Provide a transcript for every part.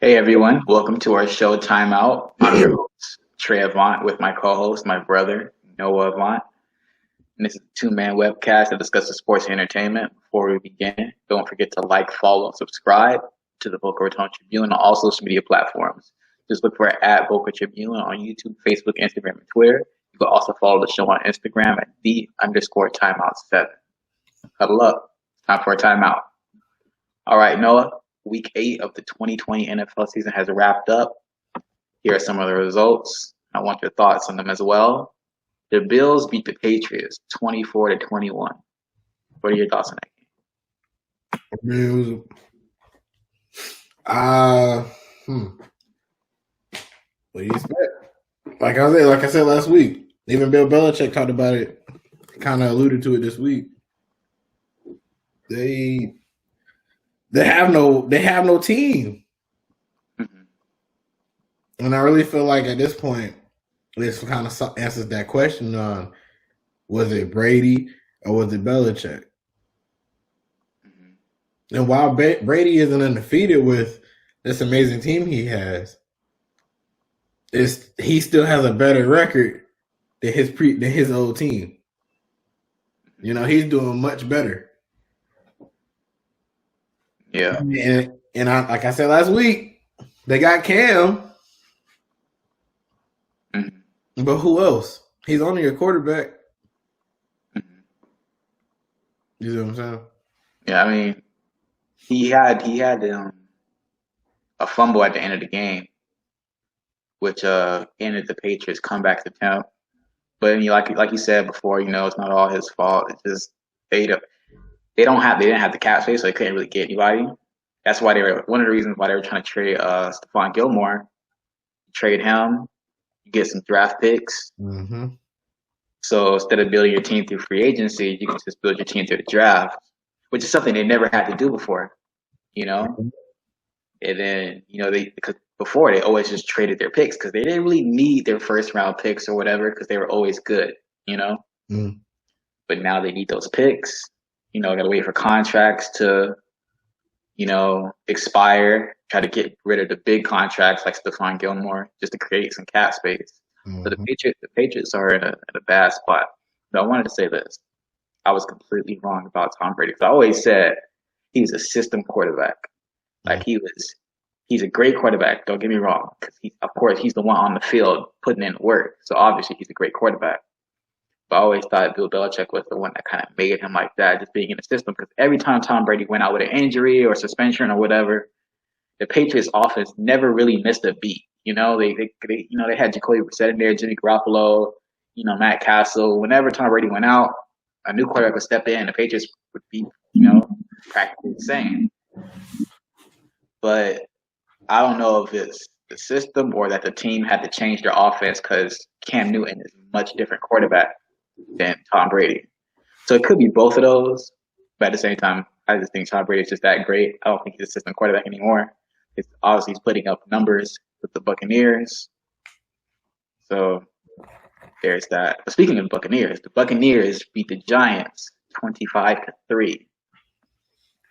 Hey everyone, welcome to our show Timeout. I'm your host, Trey Avant, with my co-host, my brother, Noah Avant. And this is a two-man webcast that discusses sports and entertainment. Before we begin, don't forget to like, follow, and subscribe to the Boca Raton Tribune on all social media platforms. Just look for @Boca Tribune on YouTube, Facebook, Instagram, and Twitter. You can also follow the show on Instagram at @the_timeout7. Huddle up. Time for a timeout. All right, Noah. Week 8 of the 2020 NFL season has wrapped up. Here are some of the results. I want your thoughts on them as well. The Bills beat the Patriots 24-21. What are your thoughts on that game? What do you expect? Like I said last week, even Bill Belichick talked about it, kind of alluded to it this week. They have no team. Mm-hmm. And I really feel like at this point, this kind of answers that question on, was it Brady or was it Belichick? Mm-hmm. And while Brady isn't undefeated with this amazing team he has, he still has a better record than his old team. You know, he's doing much better. Yeah, and I, like I said last week, they got Cam, mm-hmm. But who else? He's only a quarterback. Mm-hmm. You see what I'm saying? Yeah, I mean, he had a fumble at the end of the game, which ended the Patriots' comeback attempt. But like you said before, you know, it's not all his fault. It's just they didn't have the cap space, so they couldn't really get anybody. That's why one of the reasons why they were trying to trade Stephon Gilmore. Trade him, you get some draft picks. Mm-hmm. So instead of building your team through free agency, you can just build your team through the draft, which is something they never had to do before, you know. Mm-hmm. And then, you know, because before they always just traded their picks because they didn't really need their first round picks or whatever because they were always good, you know. Mm-hmm. But now they need those picks. You know, got to wait for contracts to, you know, expire, try to get rid of the big contracts like Stephon Gilmore just to create some cap space. Mm-hmm. So the Patriots are in a bad spot. But I wanted to say this. I was completely wrong about Tom Brady because I always said he's a system quarterback. Like he's a great quarterback, don't get me wrong. Because of course, he's the one on the field putting in work. So obviously he's a great quarterback. But I always thought Bill Belichick was the one that kind of made him like that, just being in the system. Because every time Tom Brady went out with an injury or suspension or whatever, the Patriots offense never really missed a beat. You know, they had Jacoby Brissett in there, Jimmy Garoppolo, you know, Matt Castle. Whenever Tom Brady went out, a new quarterback would step in, and the Patriots would be, you know, practically the same. But I don't know if it's the system or that the team had to change their offense because Cam Newton is a much different quarterback than Tom Brady. So it could be both of those. But at the same time, I just think Tom Brady is just that great. I don't think he's a system quarterback anymore. It's obviously he's putting up numbers with the Buccaneers. So there's that. But speaking of the Buccaneers beat the Giants 25-3.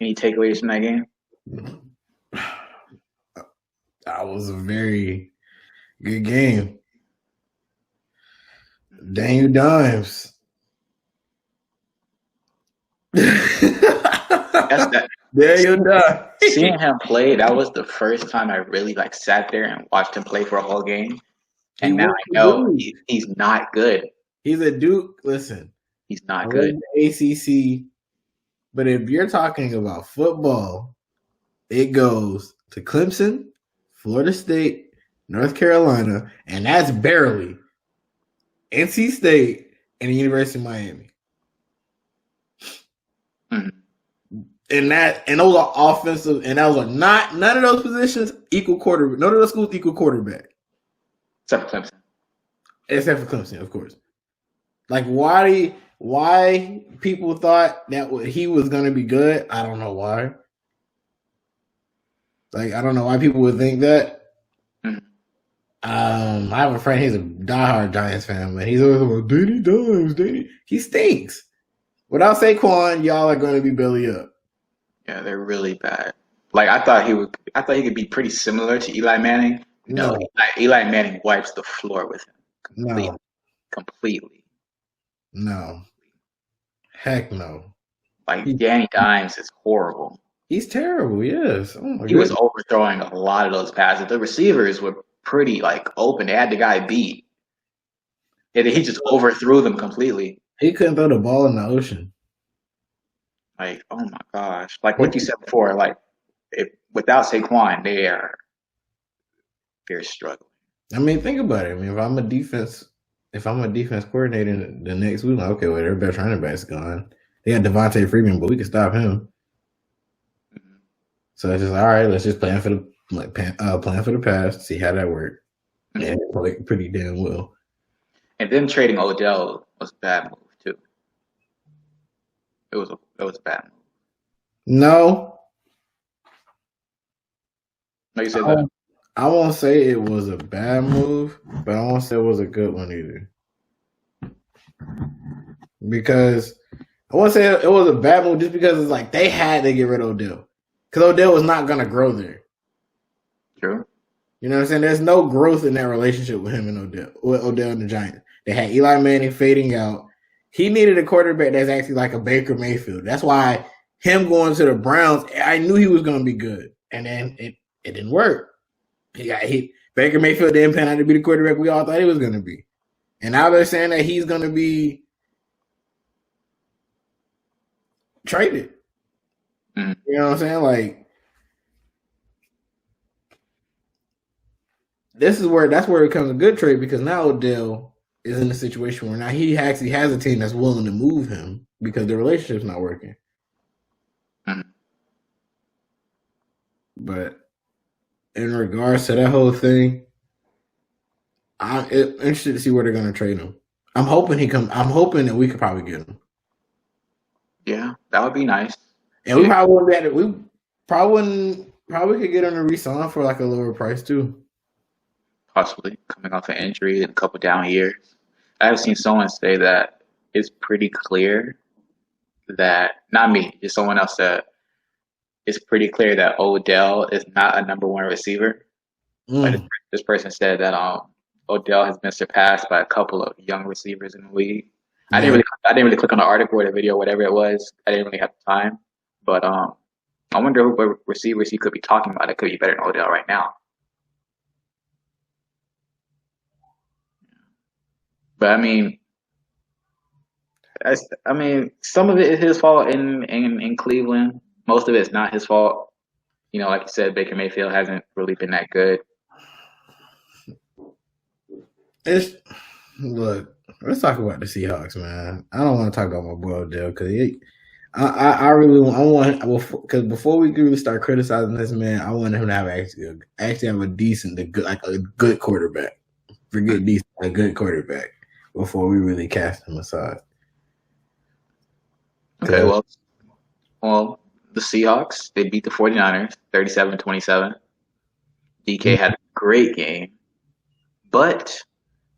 Any takeaways from that game? That was a very good game. Daniel Dimes. Daniel Dimes. Seeing him play, that was the first time I really sat there and watched him play for a whole game. And now I know he's not good. He's a Duke. Listen, he's not good. ACC, but if you're talking about football, it goes to Clemson, Florida State, North Carolina, and that's barely NC State and the University of Miami. Mm-hmm. And those are offensive, and those are none of those positions equal quarterback. None of those schools equal quarterback. Except for Clemson. Except for Clemson, of course. Why people thought that he was going to be good, I don't know why. I don't know why people would think that. Mm-hmm. I have a friend, he's a diehard Giants fan, but he's always like, Danny Dimes. He stinks. Without Saquon, y'all are going to be belly up. Yeah, they're really bad. I thought he could be pretty similar to Eli Manning. No. Eli Manning wipes the floor with him. Completely. No. Heck no. Danny Dimes is horrible. He's terrible, yes. Oh he was overthrowing a lot of those passes. The receivers were pretty open. They had the guy beat. And he just overthrew them completely. He couldn't throw the ball in the ocean. Oh my gosh. What you said before, without Saquon, they're struggling. I mean, think about it. I mean, if I'm a defense coordinator the next week, okay, well, their best running back's gone. They got Devontae Freeman, but we can stop him. Mm-hmm. So it's just all right. Let's just plan for the pass, see how that works, mm-hmm. And it played pretty damn well. And then trading Odell was a bad move too. It was a bad move. No. Like you said that. I won't say it was a bad move, but I won't say it was a good one either. Because I won't say it was a bad move just because it's they had to get rid of Odell. Because Odell was not going to grow there. True. You know what I'm saying? There's no growth in that relationship with him and Odell and the Giants. They had Eli Manning fading out. He needed a quarterback that's actually like a Baker Mayfield. That's why him going to the Browns, I knew he was going to be good. And then it didn't work. Baker Mayfield didn't pan out to be the quarterback we all thought he was going to be. And now they're saying that he's going to be traded. Mm-hmm. You know what I'm saying? That's where it becomes a good trade because now Odell is in a situation where now he actually has a team that's willing to move him because the relationship's not working. Mm-hmm. But in regards to that whole thing, I'm interested to see where they're going to trade him. I'm hoping that we could probably get him. Yeah, that would be nice. And we probably wouldn't be at it. We probably could get him to re-sign for a lower price too. Possibly coming off an injury and a couple down years. I have seen someone say that it's pretty clear that, not me, just someone else said, it's pretty clear that Odell is not a number one receiver. But this person said that Odell has been surpassed by a couple of young receivers in the league. Yeah. I didn't really click on the article or the video, whatever it was. I didn't really have the time. But I wonder what receivers he could be talking about that could be better than Odell right now. But some of it is his fault in Cleveland. Most of it is not his fault. Like you said, Baker Mayfield hasn't really been that good. Look, let's talk about the Seahawks, man. I don't want to talk about my boy Odell because because before we really start criticizing this man, I want him to have actually have a decent, a good quarterback. Forget decent, a good quarterback before we really cast him aside. Okay, well, the Seahawks, they beat the 49ers 37-27. DK had a great game, but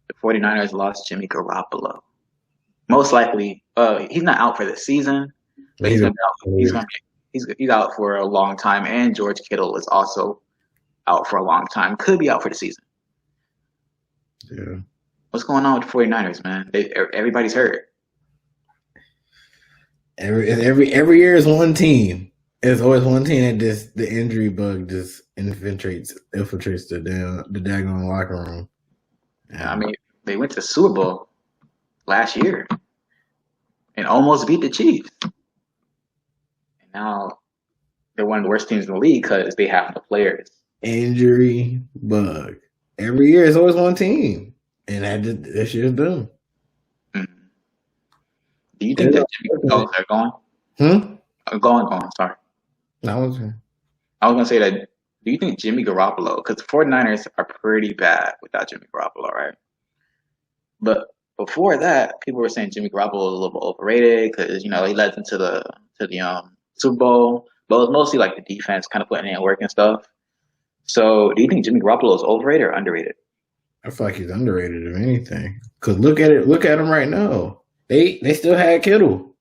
the 49ers lost Jimmy Garoppolo. Most likely, he's not out for the season, but he's gonna be out. He's out for a long time, and George Kittle is also out for a long time. Could be out for the season. Yeah. What's going on with the 49ers, man? Everybody's hurt. Every year is one team. It's always one team that the injury bug just infiltrates the daggone locker room. Yeah. I mean, they went to the Super Bowl last year and almost beat the Chiefs. And now they're one of the worst teams in the league because they have no players. Injury bug. Every year is always one team, and this year's done. Mm-hmm. Do you think that Jimmy are going? Go on. Sorry. I was gonna say that. Do you think Jimmy Garoppolo? Because the 49ers are pretty bad without Jimmy Garoppolo, right? But before that, people were saying Jimmy Garoppolo was a little bit overrated because he led them to the Super Bowl, but it was mostly like the defense kind of putting in work and stuff. So, do you think Jimmy Garoppolo is overrated or underrated? I feel like he's underrated if anything. Because look at him right now. They still had Kittle.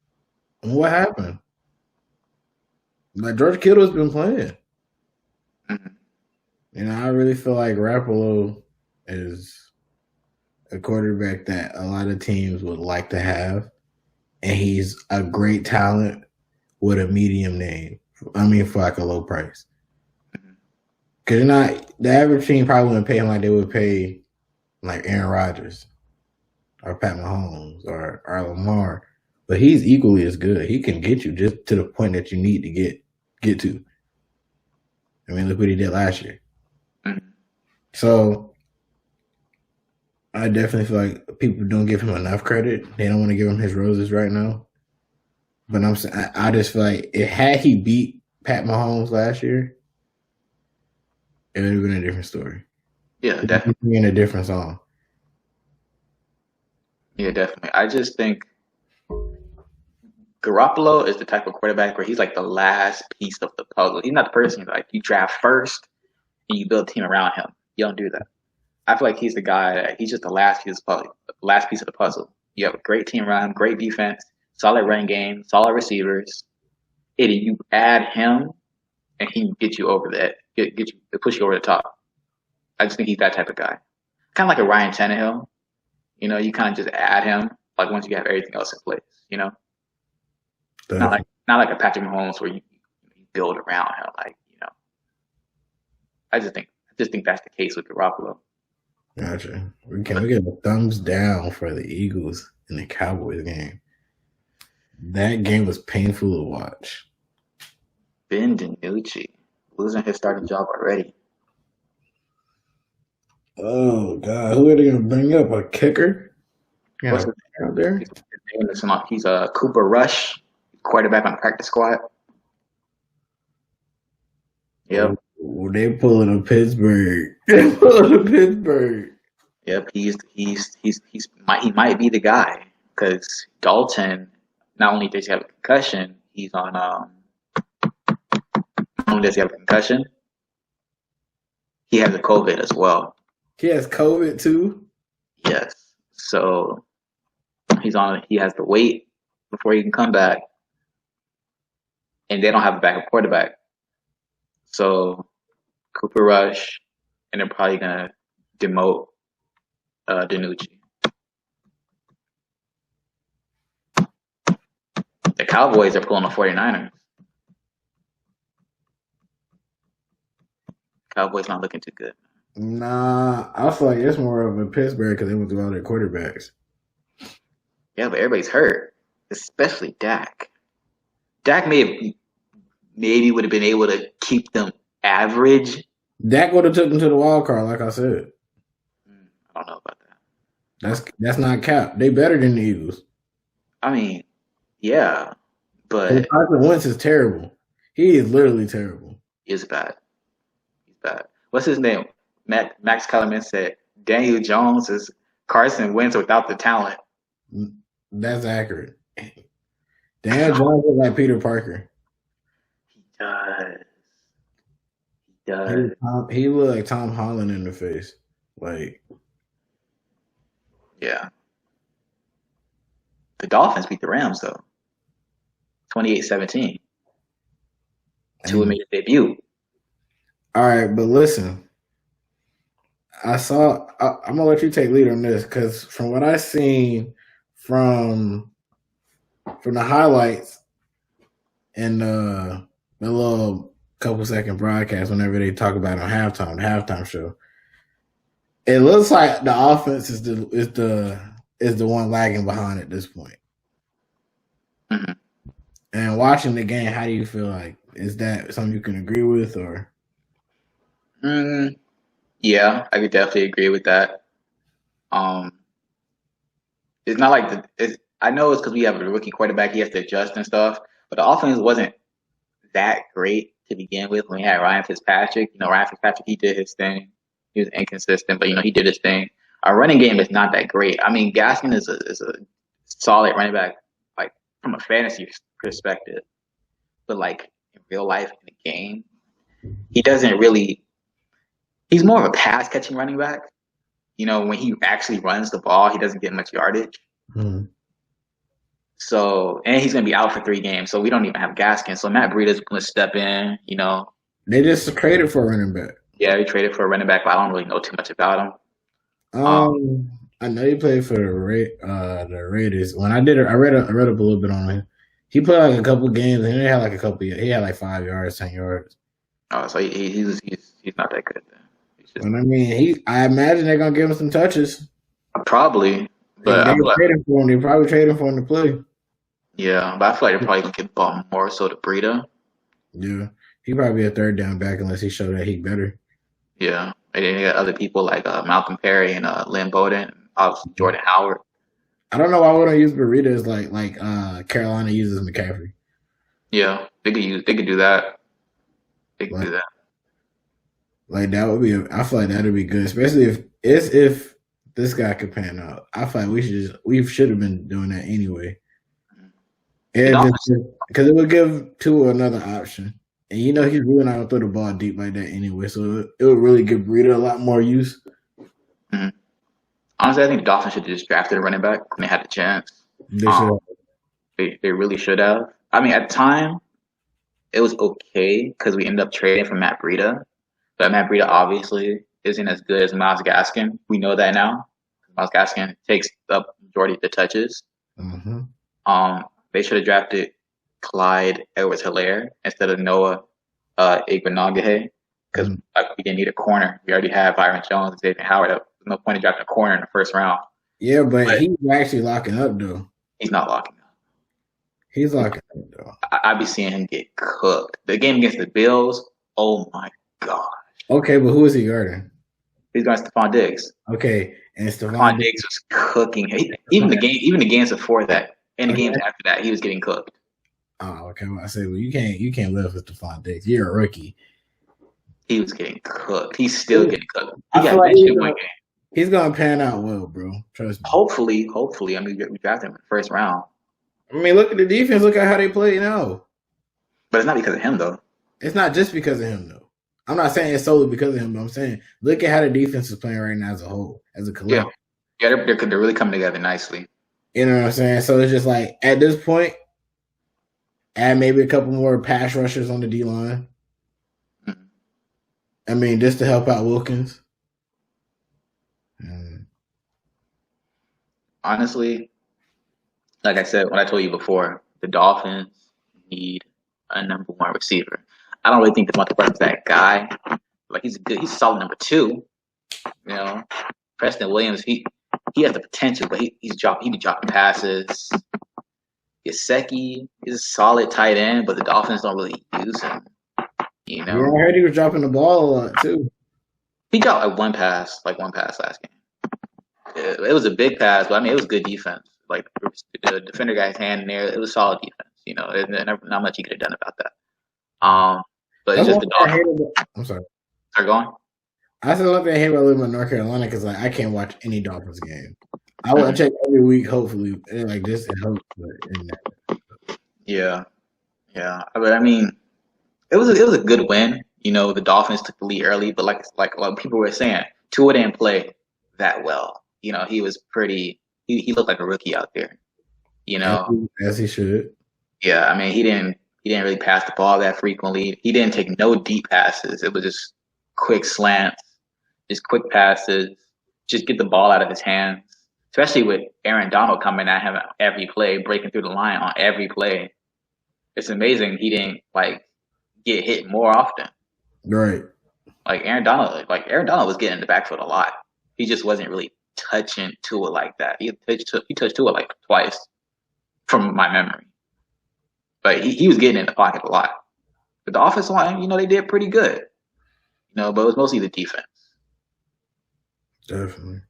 And what happened? Like George Kittle's been playing. Mm-hmm. I really feel like Garoppolo is a quarterback that a lot of teams would like to have, and he's a great talent with a medium name. I mean, for like a low price. Because the average team probably wouldn't pay him like they would pay like Aaron Rodgers or Pat Mahomes or Lamar. But he's equally as good. He can get you just to the point that you need to get to. I mean, look what he did last year. Mm-hmm. So I definitely feel like people don't give him enough credit. They don't want to give him his roses right now. But I just feel like had he beat Pat Mahomes last year, it would have been a different story. Yeah, definitely. In a different song. Yeah, definitely. I just think Garoppolo is the type of quarterback where he's like the last piece of the puzzle. He's not the person like you draft first and you build a team around him. You don't do that. I feel like he's the guy that he's just the last piece of the puzzle. You have a great team around him, great defense, solid running game, solid receivers. And you add him and he can get you over that, push you over the top. I just think he's that type of guy. Kind of like a Ryan Tannehill. You kind of just add him like once you have everything else in place, Not like a Patrick Mahomes where you build around him, I just think that's the case with Garoppolo. Gotcha. We get a thumbs down for the Eagles in the Cowboys game. That game was painful to watch. Ben DiNucci losing his starting job already. Oh God, who are they gonna bring up? A kicker? What's his name out there? He's a Cooper Rush, quarterback on the practice squad. Yep. Oh, they pulling a Pittsburgh. Yep, he might be the guy because Dalton not only does he have a concussion, he's on not only does he have a concussion, he has a COVID as well. He has COVID too? Yes. So he has to wait before he can come back. And they don't have a backup quarterback. So Cooper Rush, and they're probably gonna demote DiNucci. The Cowboys are pulling the 49ers. Cowboys not looking too good. Nah, I feel like it's more of a Pittsburgh because they went through all their quarterbacks. Yeah, but everybody's hurt, especially Dak. Dak maybe would have been able to keep them average. Dak would have took them to the wild card, like I said. I don't know about that. That's not cap. They better than the Eagles. I mean, yeah, but Carson Wentz is terrible. He is literally terrible. He's bad. What's his name? Max Kellerman said Daniel Jones is Carson Wentz without the talent. That's accurate. Daniel Jones is like Peter Parker. He does. He looked like Tom Holland in the face. Like, Yeah. The Dolphins beat the Rams though, 28-17. Tua and made his debut. all right, but listen, I'm gonna let you take lead on this because from what I seen from the highlights and the little couple second broadcast whenever they talk about it on the halftime show, it looks like the offense is the one lagging behind at this point. Mm-hmm. And watching the game, how do you feel like? Is that something you can agree with, or? Yeah, I could definitely agree with that. Um, it's not like I know it's because we have a rookie quarterback; he has to adjust and stuff. But the offense wasn't that great to begin with. When we had Ryan Fitzpatrick, Ryan Fitzpatrick, he did his thing. He was inconsistent, but he did his thing. Our running game is not that great. I mean, Gaskin is a solid running back, like from a fantasy perspective, but like in real life in the game, he doesn't really. He's more of a pass catching running back. When he actually runs the ball, he doesn't get much yardage. Mm-hmm. So, and he's going to be out for 3 games. So we don't even have Gaskin. So Matt Breida's going to step in, They just traded for a running back. Yeah, we traded for a running back, but I don't really know too much about him. I know he played for the Raiders. When I read up a little bit on him. He played like a couple games, and he had like he had like 5 yards, 10 yards. Oh, so he's not that good then. And I mean, I imagine they're gonna give him some touches. Probably, but they traded for him. They probably traded for him to play. Yeah, but I feel like they're probably gonna give the ball more so to Breida. Yeah, he probably be a third down back unless he showed that he better. Yeah, and then you got other people like Malcolm Perry and Lynn Bowden, and obviously Jordan Howard. I don't know why we don't use Breida as like Carolina uses McCaffrey. Yeah, they could do that. They could do that. Like that would be. I feel like that would be good, especially if this guy could pan out. I feel like we should have been doing that anyway. Because it would give Tua another option, and he's really not gonna throw the ball deep like that anyway. So it would really give Breida a lot more use. Mm-hmm. Honestly, I think the Dolphins should have just drafted a running back when they had the chance. They should. They really should have. I mean, at the time, it was okay because we ended up trading for Matt Breida. But Matt Breida obviously isn't as good as Myles Gaskin. We know that now. Myles Gaskin takes up the majority of the touches. Mm-hmm. They should have drafted Clyde Edwards-Helaire instead of Noah Igbenogany because we didn't need a corner. We already have Byron Jones and Xavier Howard. There's no point in drafting a corner in the first round. Yeah, but he's actually locking up, though. He's not locking up. He's locking up, though. I'd be seeing him get cooked. The game against the Bills, oh my God. Okay, but who is he guarding? He's guarding Stephon Diggs. Okay, and Stephon Diggs was cooking. Even the games before that, and the games after that, he was getting cooked. Oh, okay. Well, I say, well, you can't live with Stephon Diggs. You're a rookie. He was getting cooked. He's still getting cooked. He's gonna pan out well, bro. Trust me. Hopefully. I mean, we drafted him in the first round. I mean, look at the defense. Look at how they play now. But it's not because of him, though. It's not just because of him, though. I'm not saying it's solely because of him, but I'm saying look at how the defense is playing right now as a whole, as a collective. Yeah, they're really coming together nicely. You know what I'm saying? So it's just like at this point, add maybe a couple more pass rushers on the D line. Mm-hmm. I mean, just to help out Wilkins. Honestly, like I said, when I told you before, the Dolphins need a number 1 receiver. I don't really think Devontae Parker's that guy. Like he's solid number 2. Preston Williams, he has the potential, but he be dropping passes. Gesicki is a solid tight end, but the Dolphins don't really use him. Yeah, I heard he was dropping the ball a lot too. He dropped like one pass last game. It was a big pass, but I mean it was good defense. Like the defender got his hand in there. It was solid defense. There's not much he could have done about that. But it's just the Dolphins. I'm sorry. Start going. I still love that I hate about living in North Carolina because I can't watch any Dolphins game. I will check every week, hopefully, like this and hope. Yeah. But I mean, it was a good win. The Dolphins took the lead early, but like people were saying, Tua didn't play that well. He was pretty. He looked like a rookie out there. You know, as he should. Yeah, I mean he didn't really pass the ball that frequently. He didn't take no deep passes. It was just quick slants, just quick passes, just get the ball out of his hands. Especially with Aaron Donald coming at him every play, breaking through the line on every play. It's amazing he didn't get hit more often. Right. Aaron Donald was getting in the backfield a lot. He just wasn't really touching Tua like that. He touched Tua like twice from my memory. But he was getting in the pocket a lot. But the offensive line, they did pretty good. But it was mostly the defense. Definitely.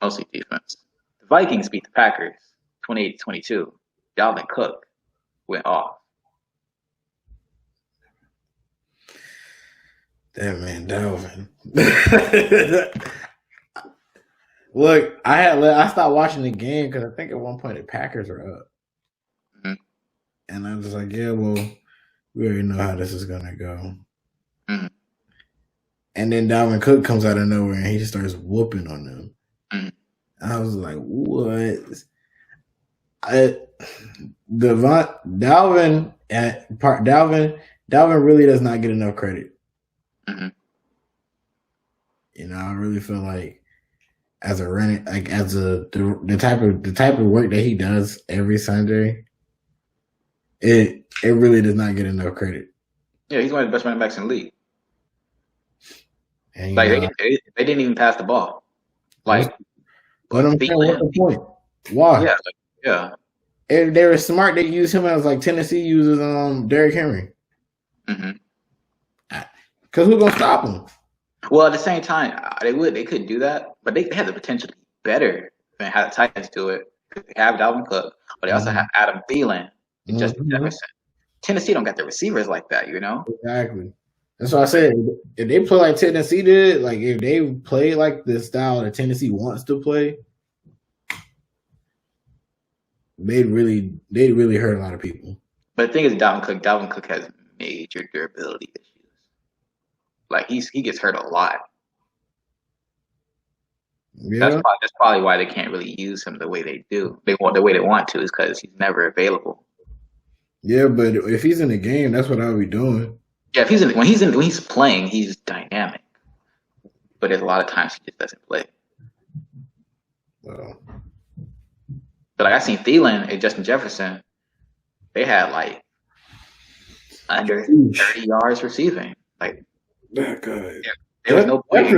Mostly defense. The Vikings beat the Packers 28-22. Dalvin Cook went off. Damn, man, Dalvin. Look, I stopped watching the game because I think at one point the Packers were up. Mm-hmm. And I was like, yeah, well, we already know how this is going to go. Mm-hmm. And then Dalvin Cook comes out of nowhere and he just starts whooping on them. Mm-hmm. I was like, what? Dalvin really does not get enough credit. Mm-hmm. I really feel like the type of work that he does every Sunday, it really does not get enough credit. Yeah, he's one of the best running backs in the league. And, they didn't even pass the ball. But I'm saying, what's the point? Why? Yeah. If they were smart, they use him as like Tennessee uses Derrick Henry. Mm-hmm. Because who's gonna stop him? Well, at the same time, they could do that, but they have the potential to be better than how the Titans do it. They have Dalvin Cook, but they also have Adam Thielen and Justin Jefferson. Tennessee don't got the receivers like that, Exactly. That's what I said. If they play like Tennessee did, like if they play like the style that Tennessee wants to play, they'd really hurt a lot of people. But the thing is, Dalvin Cook has major durability issues. Like he gets hurt a lot. Yeah. That's probably why they can't really use him the way they do. The way they want to is because he's never available. Yeah, but if he's in the game, that's what I'll be doing. Yeah, when he's playing, he's dynamic. But there's a lot of times he just doesn't play. Well. But I seen Thielen and Justin Jefferson, they had like under 30 yards receiving. Like that guy. There was no point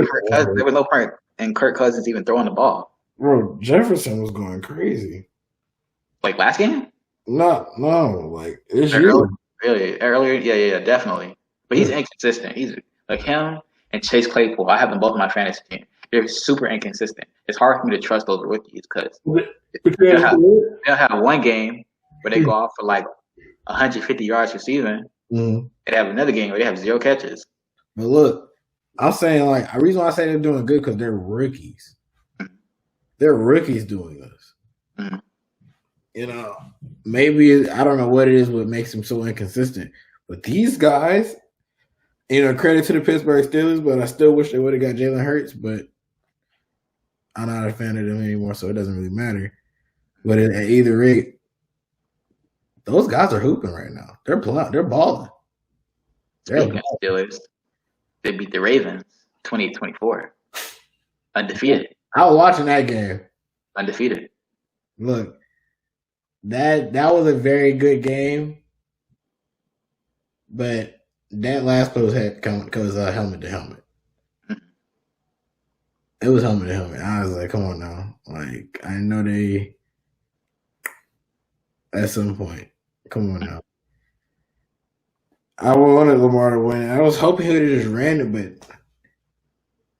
in Kirk Cousins even throwing the ball. Bro, Jefferson was going crazy. Like last game? No, like it's earlier, yeah, definitely. But he's inconsistent. He's like him and Chase Claypool. I have them both on my fantasy team. They're super inconsistent. It's hard for me to trust those rookies because they'll have one game where they go off for like 150 yards receiving. Mm-hmm. They have another game where they have 0 catches. But look, I'm saying like the reason why I say they're doing good because they're rookies. Mm-hmm. They're rookies doing this. Mm-hmm. Maybe I don't know what it is what makes them so inconsistent. But these guys, credit to the Pittsburgh Steelers, but I still wish they would have got Jalen Hurts, but I'm not a fan of them anymore, so it doesn't really matter. But at either rate, those guys are hooping right now. They're balling. Steelers, they beat the Ravens 20-24. Undefeated. I was watching that game. Undefeated. Look, that was a very good game, but that last play was helmet to helmet. It was helmet to helmet. I was like, come on now. Like, I know they at some point. Come on now. I wanted Lamar to win. I was hoping he would have just ran it, but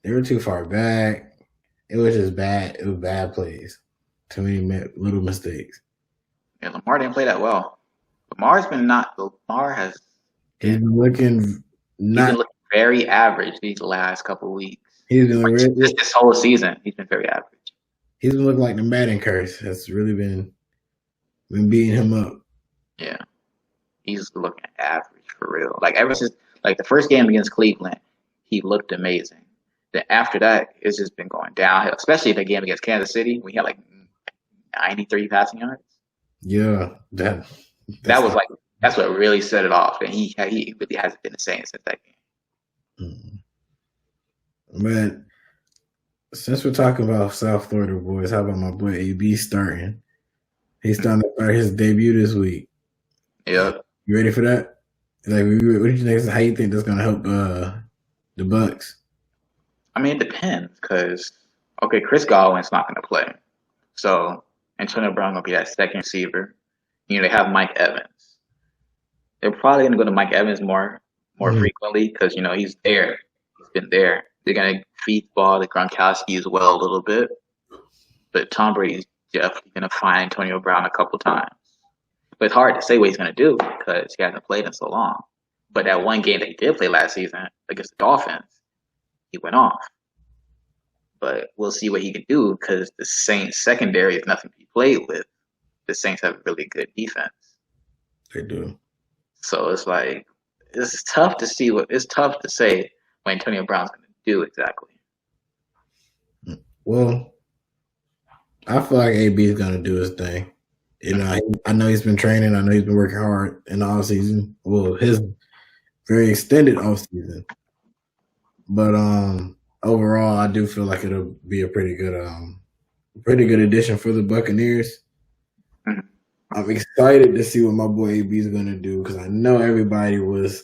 they were too far back. It was just bad. It was bad plays. Too many little mistakes. Yeah, Lamar didn't play that well. He's been looking very average these last couple of weeks. He's been this whole season. He's been very average. He's been looking like the Madden curse. That's really been beating him up. Yeah, he's looking average for real. Like ever since Like the first game against Cleveland, he looked amazing. Then after that, it's just been going downhill. Especially the game against Kansas City, we had like 93 passing yards. Yeah, That that's was like that's what really set it off, and he really hasn't been the same since that game. Man, since we're talking about South Florida boys, how about my boy AB starting? He's starting to start his debut this week. Yep. You ready for that? Like, what do you think? How you think that's gonna help the Bucks? I mean, it depends because Chris Godwin's not going to play, so Antonio Brown going to be that second receiver. They have Mike Evans. They're probably going to go to Mike Evans more frequently because he's there. He's been there. They're going to feed the ball to Gronkowski as well a little bit, but Tom Brady's definitely going to find Antonio Brown a couple times. But it's hard to say what he's going to do because he hasn't played in so long. But that one game that he did play last season against the Dolphins, he went off. But we'll see what he can do because the Saints secondary is nothing to be played with. The Saints have a really good defense. They do. So it's like it's tough to say what Antonio Brown's going to do exactly. Well, I feel like AB is going to do his thing. I know he's been training. I know he's been working hard in the offseason. Well, his very extended offseason. But overall, I do feel like it'll be a pretty good addition for the Buccaneers. Mm-hmm. I'm excited to see what my boy AB is going to do because I know everybody was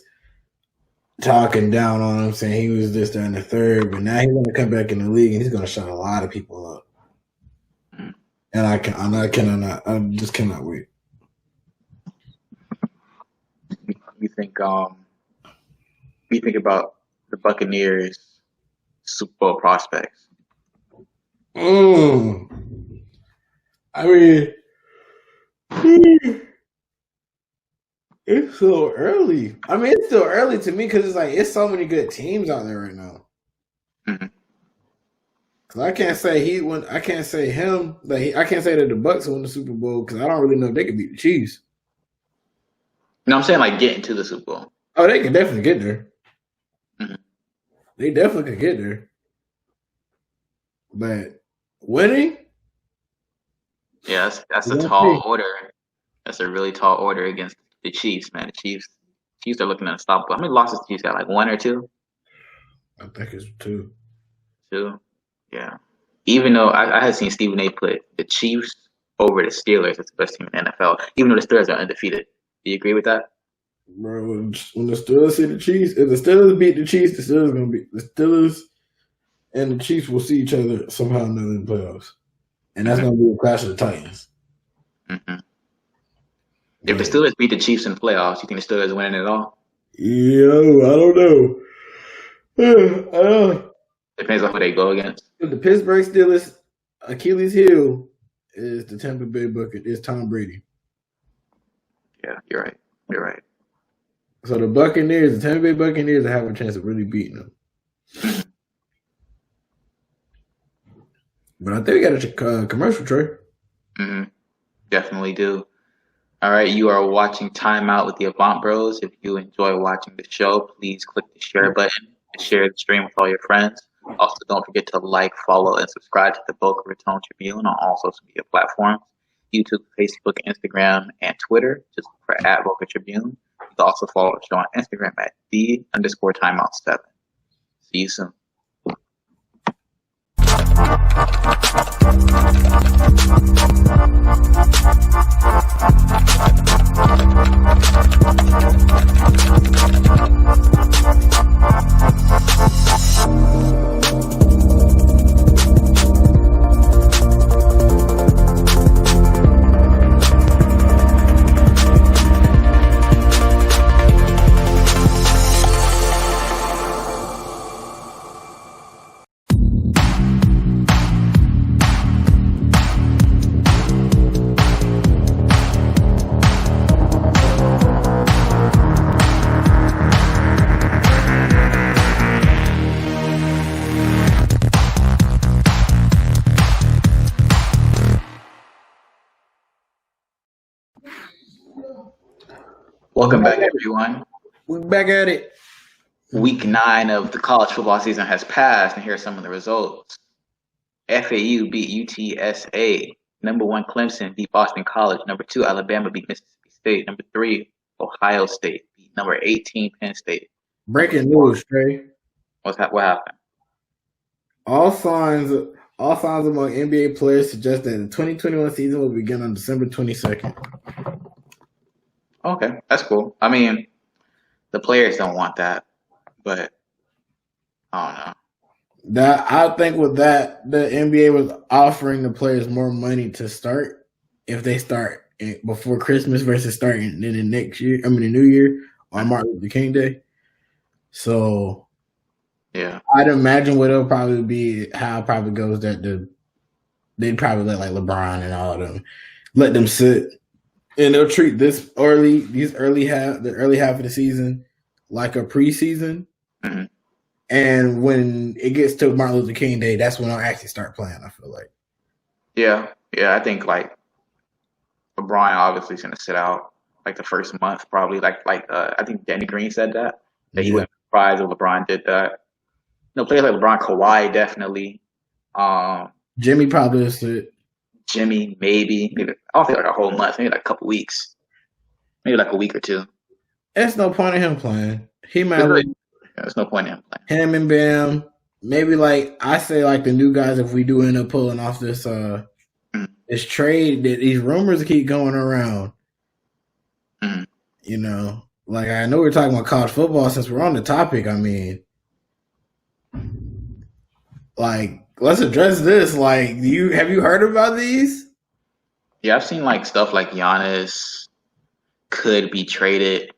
talking down on him, saying he was this, that, and the third, but now he's going to come back in the league and he's going to shut a lot of people up. Mm-hmm. And I just cannot wait. You think about the Buccaneers Super Bowl prospects? I mean, it's so early. I mean, it's still early to me because it's so many good teams out there right now. Mm-hmm. Cause I can't say I can't say him. I can't say that the Bucks won the Super Bowl because I don't really know if they could beat the Chiefs. No, I'm saying like getting to the Super Bowl. Oh, they can definitely get there. Mm-hmm. They definitely could get there. But winning? Yeah, that's a tall order. That's a really tall order against the Chiefs, man. The Chiefs are looking unstoppable. How many losses the Chiefs got? Like 1 or 2? I think it's 2. 2? Yeah. Even though I had seen Stephen A. put the Chiefs over the Steelers as the best team in the NFL, even though the Steelers are undefeated. Do you agree with that? Bro, when the Steelers see the Chiefs, if the Steelers beat the Chiefs, the Steelers gonna beat the Steelers, and the Chiefs will see each other somehow in the playoffs, and that's gonna be a clash of the Titans. Mm-hmm. If the Steelers beat the Chiefs in the playoffs, you think the Steelers winning it all? Yo, I don't know. Depends on who they go against. The Pittsburgh Steelers' Achilles heel is the Tampa Bay Buccaneers. Is Tom Brady. Yeah, you're right. You're right. So the Tampa Bay Buccaneers, have a chance of really beating them. But I think we got a commercial, Trey. Mm-hmm. Definitely do. All right, you are watching Timeout with the Avant Bros. If you enjoy watching the show, please click the share button and share the stream with all your friends. Also, don't forget to like, follow, and subscribe to the Boca Raton Tribune on all social media platforms. YouTube, Facebook, Instagram, and Twitter. Just look for @Boca Tribune. You can also follow the show on Instagram at @the_timeout7. See you soon. Welcome back, everyone. We're back at it. Week 9 of the college football season has passed, and here are some of the results. FAU beat UTSA. Number 1, Clemson beat Boston College. Number 2, Alabama beat Mississippi State. Number 3, Ohio State beat number 18, Penn State. Breaking news, Trey. What happened? All signs among NBA players suggest that the 2021 season will begin on December 22nd. Okay, that's cool. I mean, the players don't want that, but I don't know. I think with that, the NBA was offering the players more money to start if they start before Christmas versus starting in the next year. I mean, the New Year on Martin Luther King Day. So, yeah, I'd imagine what it'll probably be, how it probably goes that they'd probably let like LeBron and all of them let them sit, and they'll treat the early half of the season like a preseason. Mm-hmm. And when it gets to Martin Luther King Day, that's when I'll actually start playing, I feel like. Yeah, I think like LeBron obviously is going to sit out like the first month probably. Like I think Danny Green said that he wouldn't be surprised if LeBron did that. Players like LeBron, Kawhi definitely. Jimmy probably will sit. Jimmy maybe. I don't think like a whole month. Maybe like a couple weeks. Maybe like a week or two. There's no point in him playing. He might. There's no point in him playing. Him and Bam. Maybe like I say, like the new guys. If we do end up pulling off this this trade, that these rumors keep going around. Like I know we're talking about college football since we're on the topic. I mean, like let's address this. Like, have you heard about these? Yeah, I've seen like stuff like Giannis could be traded,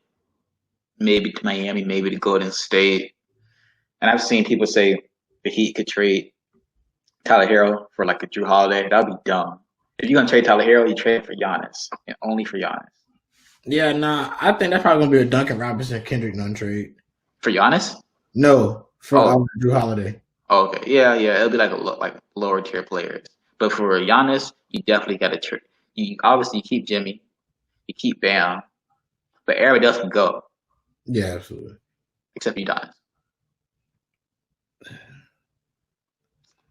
maybe to Miami, maybe to Golden State, and I've seen people say the Heat could trade Tyler Hero for like a Drew Holiday. That would be dumb. If you're gonna trade Tyler Hero, you trade for Giannis, and only for Giannis. Yeah, I think that's probably gonna be a Duncan Robinson Kendrick Nunn trade. For Giannis? No, for Drew Holiday. Oh, okay, yeah, it'll be like lower tier players. But for Giannis, you definitely got to trade. You obviously keep Jimmy, you keep Bam, but everybody else can go. Yeah, absolutely. Except Giannis.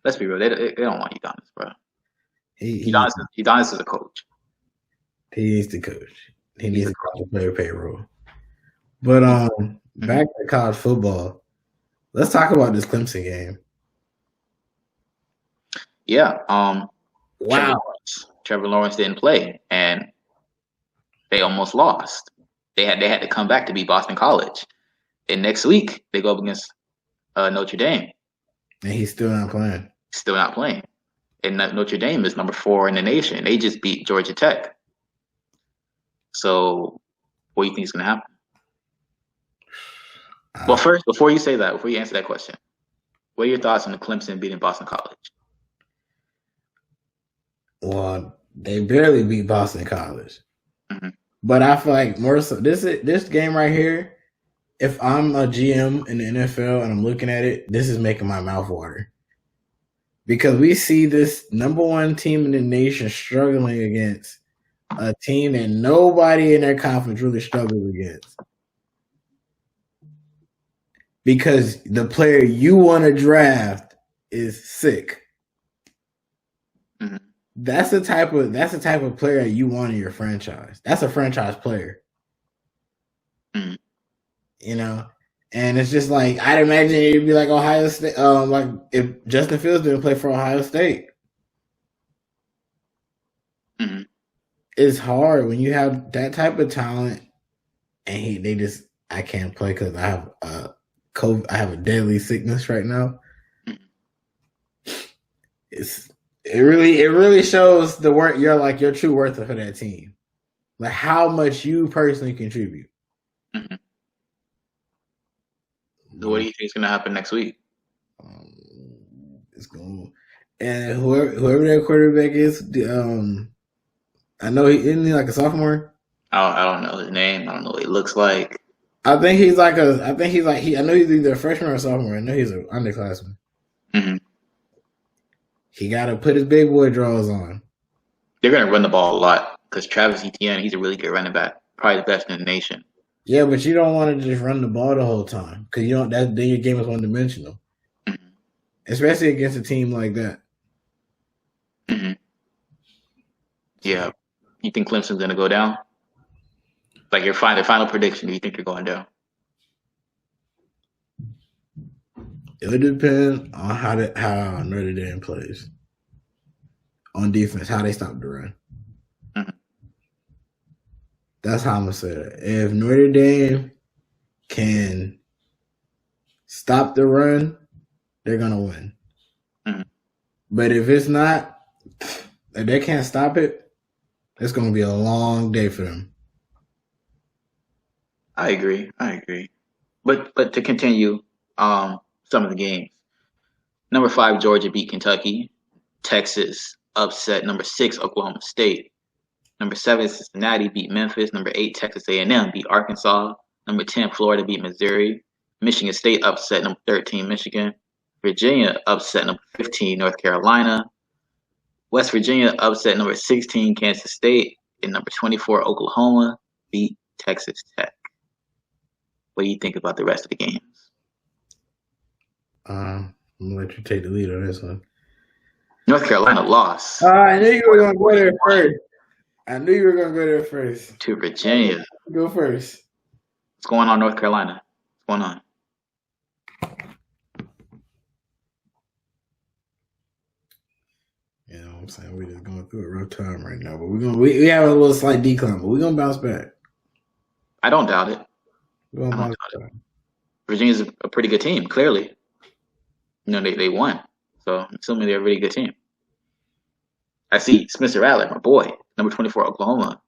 Let's be real, they don't want Giannis, bro. Giannis is a coach. He needs to coach. He needs to college player payroll. But back to college football. Let's talk about this Clemson game. Yeah. Wow. Trevor Lawrence didn't play, and they almost lost. They had to come back to beat Boston College. And next week they go up against Notre Dame. And he's still not playing. Still not playing. And Notre Dame is number 4 in the nation. They just beat Georgia Tech. So, what do you think is going to happen? Well, first, before you say that, before you answer that question, what are your thoughts on the Clemson beating Boston College? Well, they barely beat Boston College. Mm-hmm. But I feel like more so this game right here, if I'm a GM in the NFL and I'm looking at it, this is making my mouth water. Because we see this number 1 team in the nation struggling against a team that nobody in their conference really struggles against. Because the player you want to draft is sick. Mm-hmm. That's the type of player you want in your franchise. That's a franchise player. Mm-hmm. And it's just like I'd imagine it'd be like Ohio State. Like if Justin Fields didn't play for Ohio State. Mm-hmm. It's hard when you have that type of talent, and I can't play because I have COVID. I have a deadly sickness right now. It really shows the work your true worth for that team, like how much you personally contribute. Mm-hmm. So what do you think is going to happen next week? It's going, and whoever that quarterback is, I know isn't he like a sophomore? I don't know his name. I don't know what he looks like. I know he's either a freshman or a sophomore. I know he's an underclassman. Mm-hmm. He got to put his big boy draws on. They're going to run the ball a lot because Travis Etienne, he's a really good running back, probably the best in the nation. Yeah, but you don't want to just run the ball the whole time because you don't. That then your game is one dimensional, Mm-hmm. especially against a team like that. Mm-hmm. Yeah. So You think Clemson's gonna go down? Like your final prediction? Do you think they're going down? it would depend on how Notre Dame plays on defense, how they stop the run. Mm-hmm. That's how I'm gonna say that. If Notre Dame can stop the run, they're gonna win. Mm-hmm. But if it's not, if they can't stop it, it's gonna be a long day for them. I agree. I agree. But to continue, some of the games. Number 5 Georgia beat Kentucky. Texas upset number 6 Oklahoma State. Number 7 Cincinnati beat Memphis. Number 8 Texas A&M beat Arkansas. Number 10 Florida beat Missouri. Michigan State upset number 13 Michigan. Virginia upset number 15 North Carolina. West Virginia upset number 16 Kansas State, and number 24 Oklahoma beat Texas Tech. What do you think about the rest of the games? I'm gonna let you take the lead on this one. North Carolina lost. I knew you were gonna go there first. I knew you were gonna go there first. To Virginia. Go first. What's going on, North Carolina? What's going on? You know what I'm saying? We're just going through a rough time right now. But we have a little slight decline, but we're gonna bounce back. I don't doubt it. We're gonna bounce back. Virginia's a pretty good team, clearly. They won. So I'm assuming they're a really good team. I see Spencer Rattler, my boy, number 24 Oklahoma.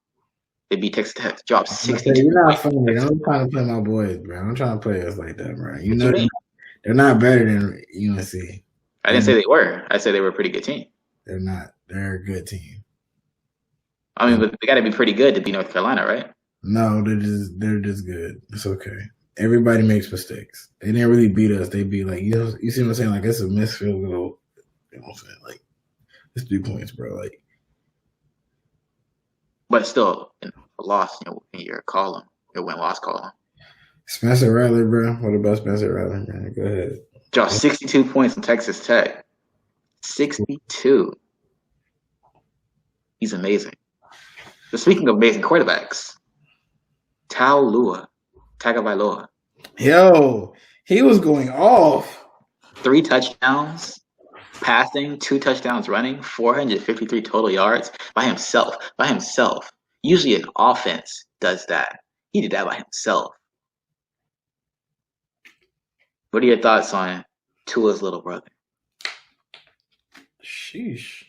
They beat Texas Tech, dropped 62. You're not funny. I'm trying to play my boys, bro. I'm trying to play us like that, bro. You know they're not better than UNC. I didn't say they were. I said they were a pretty good team. They're not. They're a good team. I mean, but they got to be pretty good to beat North Carolina, right? No, they're just good. It's okay. Everybody makes mistakes. They didn't really beat us. They beat like you see what I'm saying? Like it's a missed field goal. You know what I'm saying? Like it's 3 points, bro. Like, but still, a loss in your column, your win-loss column. Spencer Rattler, bro. What about Spencer Rattler, man? Go ahead. Dropped 62 points in Texas Tech. 62. He's amazing. So speaking of amazing quarterbacks, Tagovailoa. Yo, he was going off. 3 touchdowns passing, 2 touchdowns running, 453 total yards by himself. Usually an offense does that. He did that by himself. What are your thoughts on Tua's little brother? Sheesh.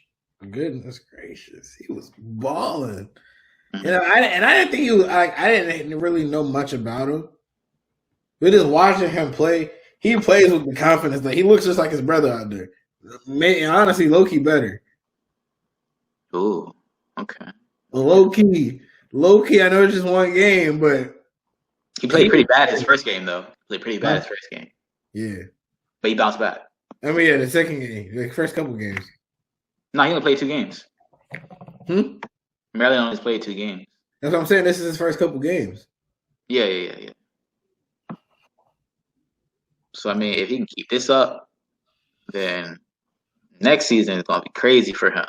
Goodness gracious. He was balling. Mm-hmm. I didn't think he was like I didn't really know much about him. But just watching him play, he plays with the confidence that he looks just like his brother out there. And honestly, low key better. Ooh, okay. Low key. I know it's just one game, but he played pretty bad his first game, though. Played pretty bad his first game. Yeah, but he bounced back. I mean, yeah, the second game, the first couple games. No, he only played 2 games. Maryland only played 2 games. That's what I'm saying. This is his first couple games. Yeah. So, I mean, if he can keep this up, then next season is going to be crazy for him.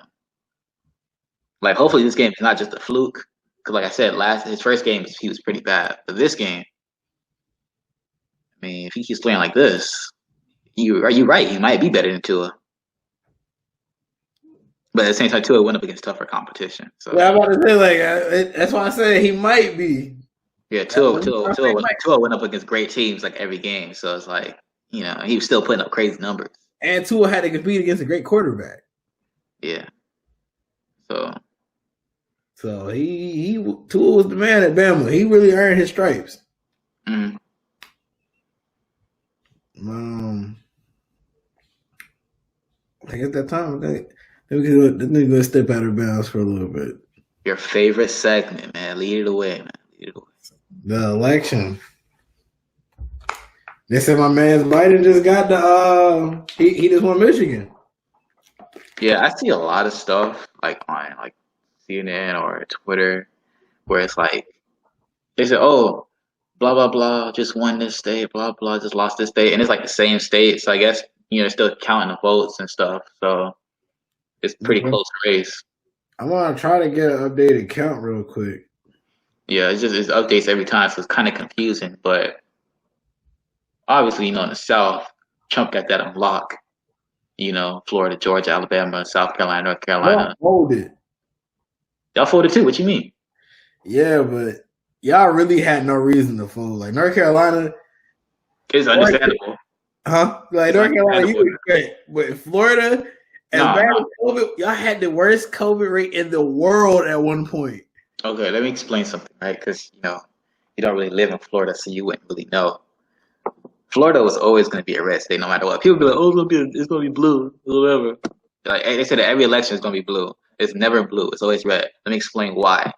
Like, hopefully this game is not just a fluke. Because, like I said, his first game, he was pretty bad. But this game, I mean, if he keeps playing like this, you're right. He might be better than Tua. But at the same time, Tua went up against tougher competition. So yeah, I'm about to say, like, that's why I said he might be. Yeah, Tua went up against great teams like every game. So it's like, he was still putting up crazy numbers. And Tua had to compete against a great quarterback. Yeah. So Tua was the man at Bama. He really earned his stripes. Mm-hmm. I guess that time, let me go step out of bounds for a little bit. Your favorite segment, man. Lead it away, man. The election. They said my man's Biden just got the he just won Michigan. Yeah, I see a lot of stuff like on CNN or Twitter where it's like they said, "Oh, blah blah blah, just won this state, blah blah, just lost this state, and it's like the same state. So I guess they're still counting the votes and stuff. So it's pretty Mhm. close race. I'm gonna try to get an updated count real quick. Yeah, it's updates every time, so it's kind of confusing. But obviously, in the South, Trump got that on lock. Florida, Georgia, Alabama, South Carolina, North Y'all Carolina. voted. Y'all folded too. What you mean? Yeah, but y'all really had no reason to fold. Like North Carolina, It's understandable. huh? Like It's North Carolina, you understandable. were great. But Florida, as No, bad no. as COVID, y'all had the worst COVID rate in the world at one point. Okay, let me explain something, right? Because you don't really live in Florida, so you wouldn't really know. Florida was always going to be a red state, no matter what. People be like, "Oh, it's gonna be blue, or whatever." Like they said, that every election is going to be blue. It's never blue. It's always red. Let me explain why.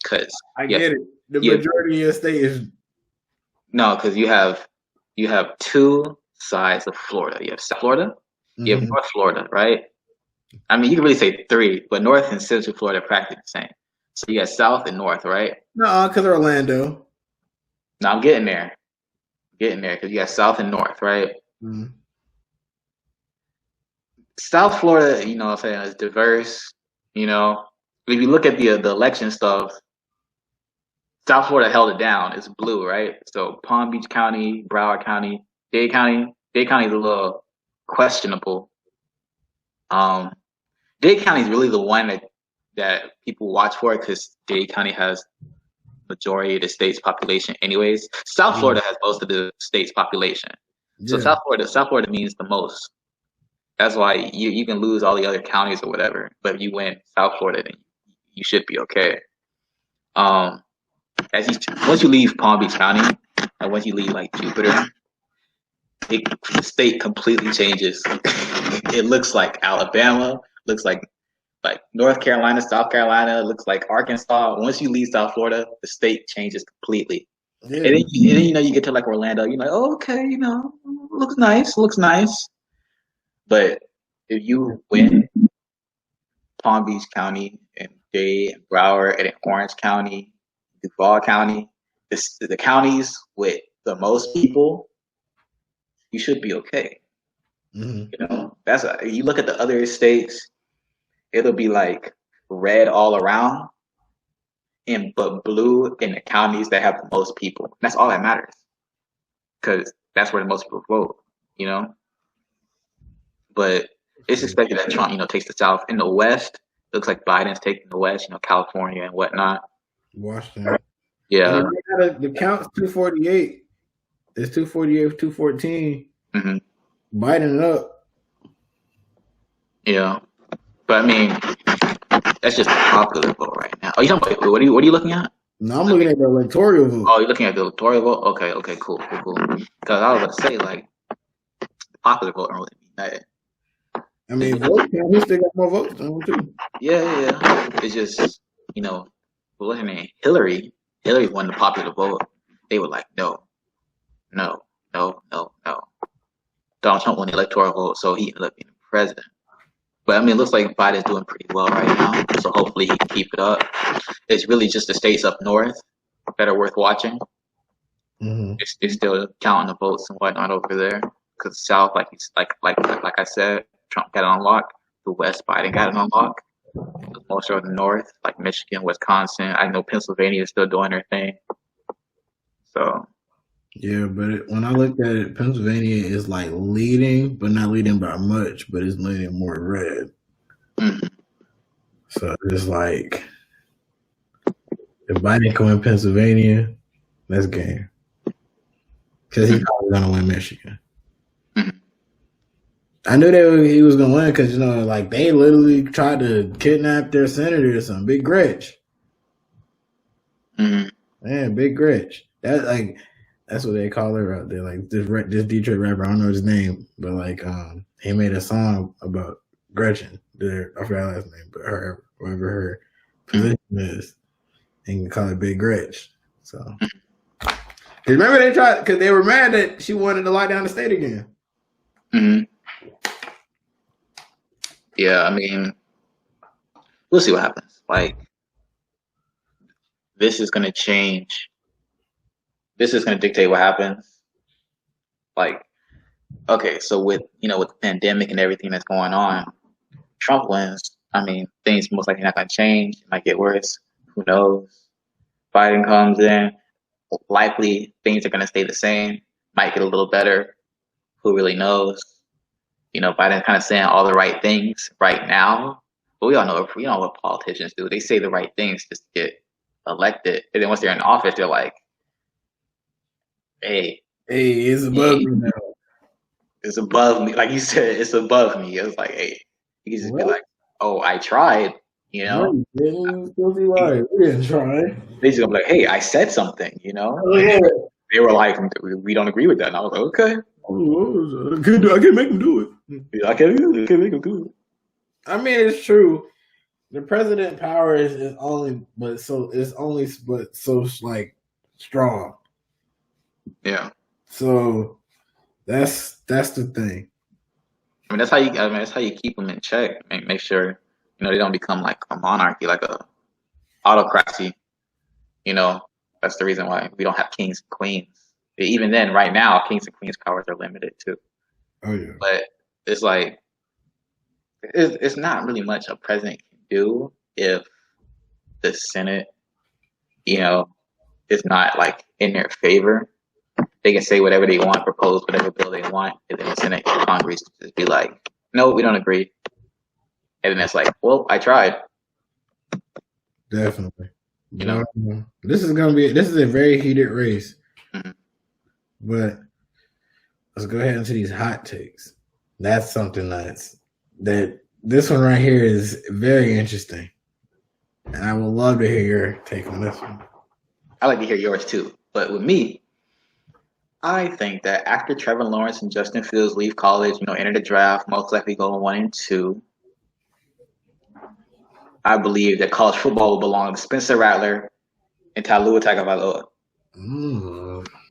Because I yeah, get it. The you have majority of your state is no, because you have two sides of Florida. You have South Florida, you have mhm. North Florida, right? I mean, you can really say three, but North and Central Florida are practically the same. So you got South and North, right? no, because Orlando. Now I'm getting there because you got South and North, right? Mhm. South Florida, what I'm saying, is diverse. You know, if you look at the election stuff, South Florida held it down. It's blue, right? So Palm Beach County, Broward County, Dade County is a little questionable. Um, Dade County is really the one that people watch for because Dade County has majority of the state's population, anyways. South Yeah. Florida has most of the state's population, so Yeah. South Florida means the most. That's why you can lose all the other counties or whatever, but if you win South Florida, then you should be okay. Um, once you leave Palm Beach County, and once you leave like Jupiter, the state completely changes. It looks like Alabama, looks like North Carolina, South Carolina, looks like Arkansas. Once you leave South Florida, the state changes completely. And Yeah. then you get to like Orlando, you're like, oh, okay, looks nice. But if you win Palm Beach County and Dade and Broward and Orange County, Duval County, the counties with the most people, you should be okay. Mhm. You look at the other states, it'll be like red all around, but blue in the counties that have the most people. That's all that matters because that's where the most people vote. You know, but it's expected that Trump, takes the South. In the West, it looks like Biden's taking the West. California and whatnot. Washington. And Yeah. the count's 248. It's 248, 214. Hmm. Biden up. Yeah. But I mean, that's just the popular vote right now. Oh, you talking about, what are you looking at? No, I'm looking at the electoral vote. Oh, you're looking at the electoral vote? Okay, okay, cool. Because I was about to say, like, the popular vote don't really mean that. I mean, vote count, he still got more votes than him, too. Yeah. It's just, what's her name? Hillary. Hillary won the popular vote. They were like, no, no, no, no, no. Donald Trump won the electoral vote, so he ended up being president. But I mean, it looks like Biden's doing pretty well right now, so hopefully he can keep it up. It's really just the states up north that are worth watching. Mm-hmm. They're still counting the votes and whatnot over there. Because the South, like I said, Trump got it on lock. The West, Biden got it on lock. Most of the North, like Michigan, Wisconsin. I know Pennsylvania is still doing their thing. So Yeah, but when I looked at it, Pennsylvania is like leading, but not leading by much, but it's leading more red. mhm. So it's like if Biden can win Pennsylvania, that's game. Because he's probably going to win Michigan. Mhm. I knew that he was going to win because, like they literally tried to kidnap their senator or something. Big Gretch. Mhm. Man, Big Gretch. That's what they call her out there. Like this Detroit rapper, I don't know his name, but like he made a song about Gretchen. I forgot her last name, but her whatever her position is, and you can call it Big Gretch. So remember they tried because they were mad that she wanted to lock down the state again. Mhm. Yeah, I mean, we'll see what happens. Like, this is going to change this is going to dictate what happens. Like, okay, so with with the pandemic and everything that's going on, Trump wins. I mean, things most likely not going to change. It might get worse. Who knows? Biden comes in. Likely things are going to stay the same. Might get a little better. Who really knows? Biden kind of saying all the right things right now, but we all know what politicians do. They say the right things just to get elected, and then once they're in office, they're like, "Hey, it's above me now. It's above me." Like you said, it's above me. It was like, "Hey," you can just be like, "Oh, I tried." No, we didn't try. They just gonna be like, "Hey, I said something." Oh, yeah. They were like, "We don't agree with that," and I was like, "Okay." I can't make him do it. Yeah, I can't make him do it. I mean, it's true. The president power is only so like strong. Yeah. So that's the thing. I mean, that's how you keep them in check. Make sure they don't become like a monarchy, like a autocracy. That's the reason why we don't have kings and queens. Even then, right now, kings and queens' powers are limited too. Oh yeah. But it's like it's not really much a president can do if the Senate, is not like in their favor. They can say whatever they want, propose whatever bill they want, and then the Senate and Congress just be like, "No, we don't agree." And then it's like, "Well, I tried." Definitely. This is a very heated race. Mm-hmm. But let's go ahead into these hot takes. That's something that this one right here is very interesting. And I would love to hear your take on this one. I like to hear yours too. But with me, I think that after Trevor Lawrence and Justin Fields leave college, enter the draft, most likely go 1 and 2, I believe that college football will belong to Spencer Rattler and Talua Tagovailoa.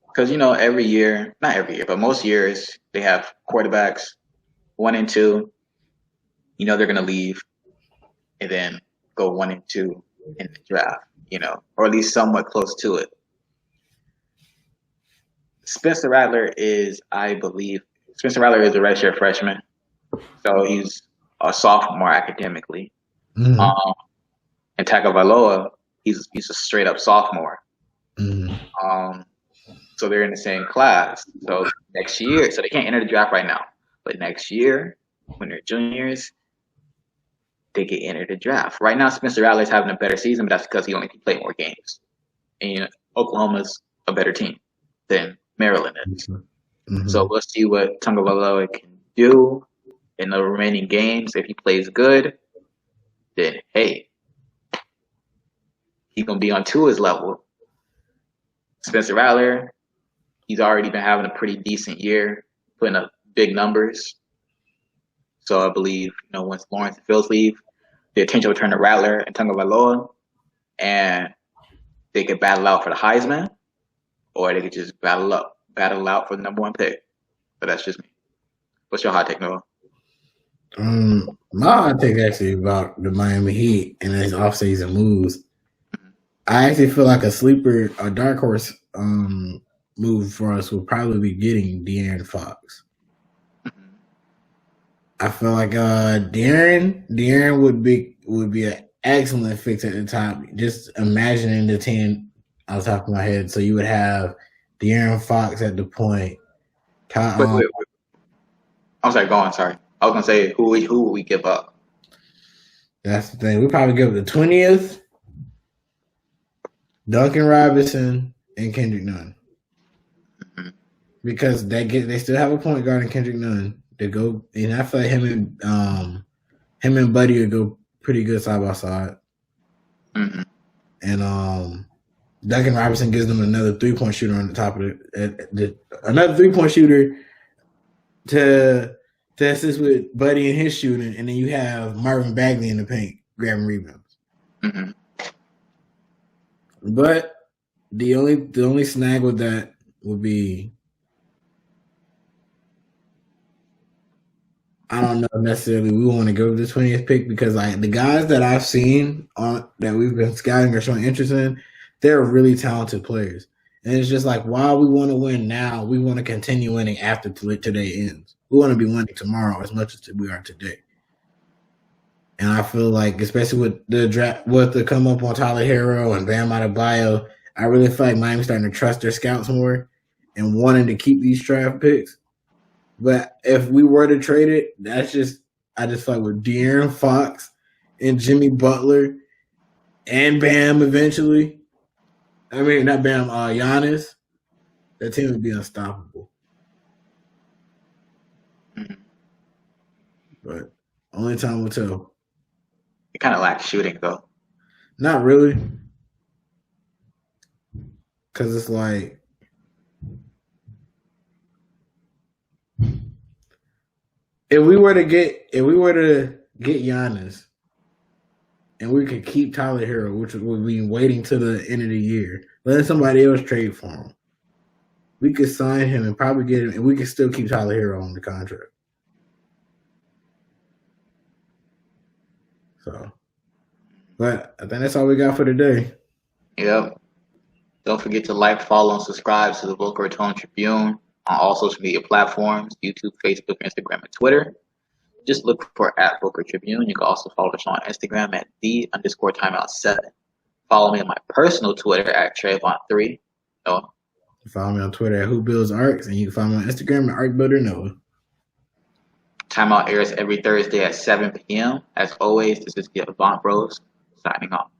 Because every year, not every year, but most years, they have quarterbacks 1 and 2. They're going to leave and then go 1 and 2 in the draft, or at least somewhat close to it. Spencer Rattler is a redshirt freshman, so he's a sophomore academically. Mm-hmm. And Tagovailoa, he's a straight up sophomore. Mm-hmm. So they're in the same class. So next year, so they can't enter the draft right now, but next year, when they're juniors, they get entered the draft. Right now, Spencer Rattler's having a better season, but that's because he only can play more games. And Oklahoma's a better team than Maryland is. Mm-hmm. So we'll see what Tagovailoa can do in the remaining games. If he plays good, then hey, he's gonna be on Tua's level. Spencer Rattler, he's already been having a pretty decent year, putting up big numbers. So I believe, once Lawrence and Fields leave, the attention will turn to Rattler and Tagovailoa, and they could battle out for the Heisman, or they could just battle out for the number 1 pick. But that's just me. What's your hot take, Noah? My hot take actually about the Miami Heat and his offseason moves. I actually feel like a dark horse move for us will probably be getting De'Aaron Fox. I feel like De'Aaron would be an excellent fix at the top. Just imagining the team on the top of my head. So you would have De'Aaron Fox at the point. Wait. I'm sorry, go on. Sorry. I was going to say, who would we give up? That's the thing. We'd probably give up the 20th, Duncan Robinson, and Kendrick Nunn. Mm-hmm. Because they still have a point guard in Kendrick Nunn. They go, and I feel like him and Buddy would go pretty good side by side. Mm-hmm. And Duncan Robinson gives them another 3-point shooter on the top of another 3-point shooter to assist with Buddy and his shooting, and then you have Marvin Bagley in the paint grabbing rebounds. Mm-hmm. But the only snag with that would be, I don't know necessarily we want to go to the 20th pick, because the guys that I've seen that we've been scouting or showing interest in, they're really talented players. And it's just like, while we want to win now, we want to continue winning after today ends. We want to be winning tomorrow as much as we are today. And I feel like, especially with the draft, with the come up on Tyler Hero and Bam Adebayo, I really feel like Miami's starting to trust their scouts more and wanting to keep these draft picks. But if we were to trade it, I just feel like with De'Aaron Fox and Jimmy Butler and Bam eventually, I mean, not Bam, Giannis, that team would be unstoppable. Mhm. But only time will tell. It kind of lacks shooting though. Not really, because it's like, if we were to get Giannis and we could keep Tyler Hero, which we've been waiting till the end of the year, let somebody else trade for him. We could sign him and probably get him, and we could still keep Tyler Hero on the contract. So, but I think that's all we got for today. Yep. Don't forget to like, follow, and subscribe to the Boca Raton Tribune on all social media platforms: YouTube, Facebook, Instagram, and Twitter. Just look for at Boca Tribune. You can also follow us on Instagram at _timeout7. Follow me on my personal Twitter at Trayvon3. Noah. You follow me on Twitter at WhoBuildsArcs, and you can follow me on Instagram at ArcBuilderNoah. Timeout airs every Thursday at 7 p.m. As always, this is the Avant Bros signing off.